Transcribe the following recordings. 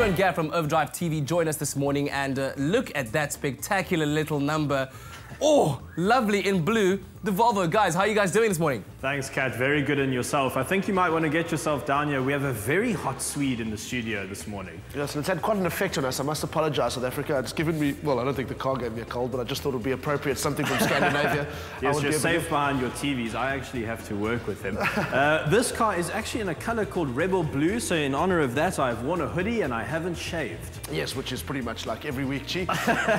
and Gav from OverDrive TV join us this morning, and look at that spectacular little number. Oh, lovely in blue. The Volvo. Guys, how are you guys doing this morning? Thanks, Kat. Very good in yourself. I think you might want to get yourself down here. We have a very hot Swede in the studio this morning. Yes, and it's had quite an effect on us. I must apologise, South Africa. It's given me, well, I don't think the car gave me a cold, but I just thought it would be appropriate, something from Scandinavia. Yes, you're safe behind your TVs. I actually have to work with him. This car is actually in a colour called Rebel Blue, so in honour of that, I've worn a hoodie and I haven't shaved. Yes, which is pretty much like every week, Chi.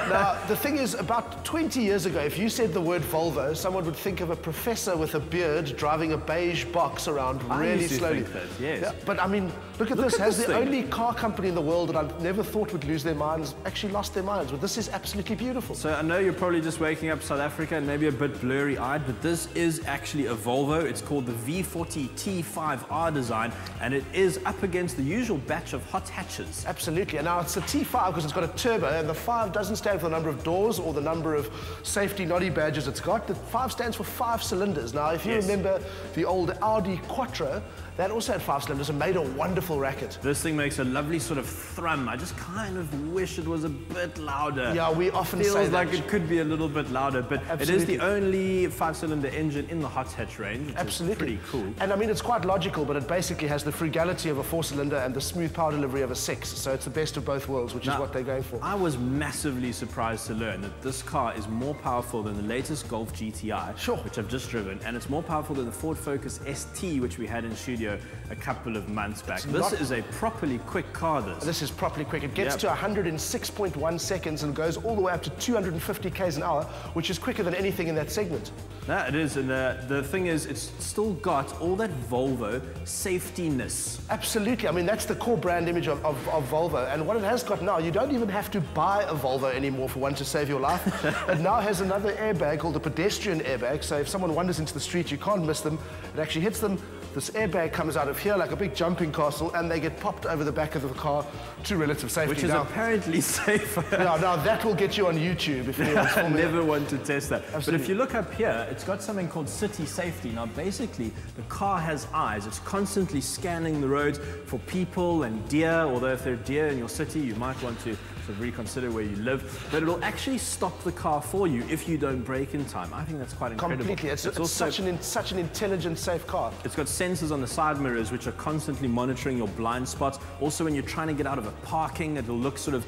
Now, the thing is, about 20 years ago, if you said the word Volvo, someone would think of a professor with a beard driving a beige box around really slowly. Yes. Yeah, but I mean, look at this. Has the only car company in the world that I never thought would lose their minds actually lost their minds? But this is absolutely beautiful. So I know you're probably just waking up South Africa and maybe a bit blurry-eyed, but this is actually a Volvo. It's called the V40 T5R design, and it is up against the usual batch of hot hatches. Absolutely. And now it's a T5 because it's got a turbo, and the 5 doesn't stand for the number of doors or the number of safety noddy badges it's got. The 5 stands for 5 cylinders. Now, if you remember the old Audi Quattro, that also had 5 cylinders and made a wonderful racket. This thing makes a lovely sort of thrum. I just kind of wish it was a bit louder. Yeah, we often say that. Feels like it could be a little bit louder, but it is the only 5-cylinder engine in the hot hatch range, which is pretty cool. And I mean, it's quite logical, but it basically has the frugality of a 4-cylinder and the smooth power delivery of a 6. So it's the best of both worlds, which is what they're going for. I was massively surprised to learn that this car is more powerful than the latest Golf GTI, which I've just driven, and it's more powerful than the Ford Focus ST, which we had in studio a couple of months back. This is a properly quick car, This is properly quick. It gets to 106.1 seconds and goes all the way up to 250 k's an hour, which is quicker than anything in that segment. Yeah, it is, and the thing is, it's still got all that Volvo safety-ness. Absolutely. I mean, that's the core brand image of Volvo, and what it has got now, you don't even have to buy a Volvo anymore for one to save your life. It now has another airbag called a pedestrian airbag, so if someone wanders into the street, you can't miss them. It actually hits them. This airbag comes out of here like a big jumping castle, and they get popped over the back of the car to relative safety. Which is apparently safer. Now that will get you on YouTube if anyone's filming. I never want to test that. Absolutely. But if you look up here, it's got something called city safety. Now, basically, the car has eyes. It's constantly scanning the roads for people and deer, although if there are deer in your city, you might want to sort of reconsider where you live. But it'll actually stop the car for you if you don't brake in time. I think that's quite incredible. Completely. It's also such an intelligent, safe car. It's got sensors on the side mirrors which are constantly monitoring your blind spots. Also, when you're trying to get out of a parking, it'll look sort of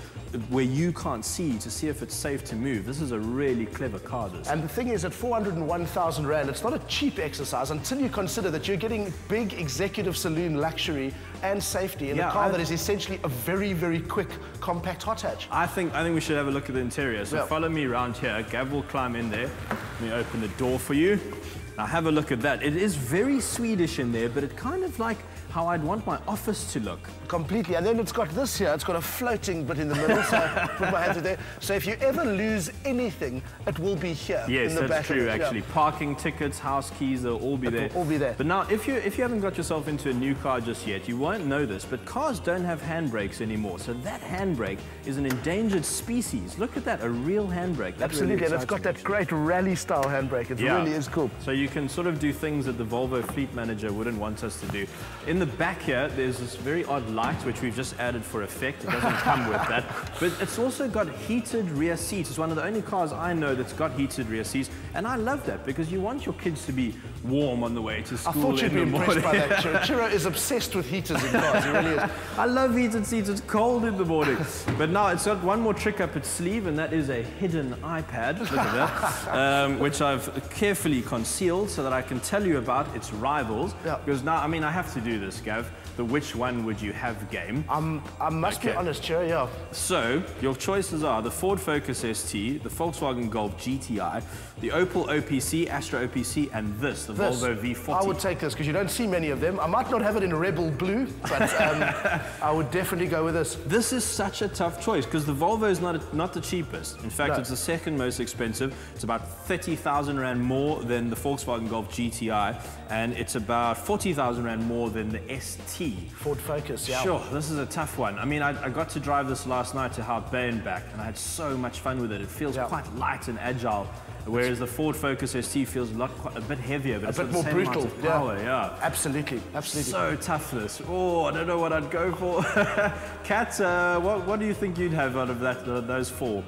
where you can't see to see if it's safe to move. This is a really clever car, this. And the thing is, at 401,000 Rand, it's not a cheap exercise until you consider that you're getting big executive saloon luxury and safety in a car that is essentially a very, very quick, compact hot hatch. I think we should have a look at the interior. So follow me around here. Gav will climb in there. Let me open the door for you. Now have a look at that. It is very Swedish in there, but it kind of like how I'd want my office to look. Completely. And then it's got this here. It's got a floating bit in the middle, so I put my hands there. So if you ever lose anything, it will be here. Yes, in the back. That's true, actually. Parking tickets, house keys, they'll all be there. They'll all be there. But now, if you haven't got yourself into a new car just yet, you won't know this, but cars don't have handbrakes anymore. So that handbrake is an endangered species. Look at that, a real handbrake. That Absolutely, really and it's got that great rally-style handbrake. It really is cool. So you can sort of do things that the Volvo fleet manager wouldn't want us to do. In the back here, there's this very odd light, which we've just added for effect. It doesn't come with that. But it's also got heated rear seats. It's one of the only cars I know that's got heated rear seats. And I love that because you want your kids to be warm on the way to school. I thought you'd be impressed by that. Chiro is obsessed with heaters in cars. He really is. I love heated seats. It's cold in the morning. But now it's got one more trick up its sleeve, and that is a hidden iPad. Look at that. Which I've carefully concealed so that I can tell you about its rivals. Because now, I mean, I have to do this, Gav. The which one would you have game. I must be honest, Chiro, So, your choices are the Ford Focus ST, the Volkswagen Golf GTI, the Opel OPC, Astra OPC, and the Volvo V40. I would take this because you don't see many of them. I might not have it in Rebel Blue, but I would definitely go with this. This is such a tough choice because the Volvo is not the cheapest. In fact, it's the second most expensive. It's about 30,000 Rand more than the Volkswagen Golf GTI, and it's about 40,000 Rand more than the ST. Ford Focus, yeah. Sure, this is a tough one. I mean, I got to drive this last night to Hout Bay and back, and I had so much fun with it. It feels quite light and agile. Whereas the Ford Focus ST feels a bit heavier, but a bit more brutal. Power, yeah. Absolutely, absolutely. So toughness. Oh, I don't know what I'd go for. Kat, what do you think you'd have out of those four?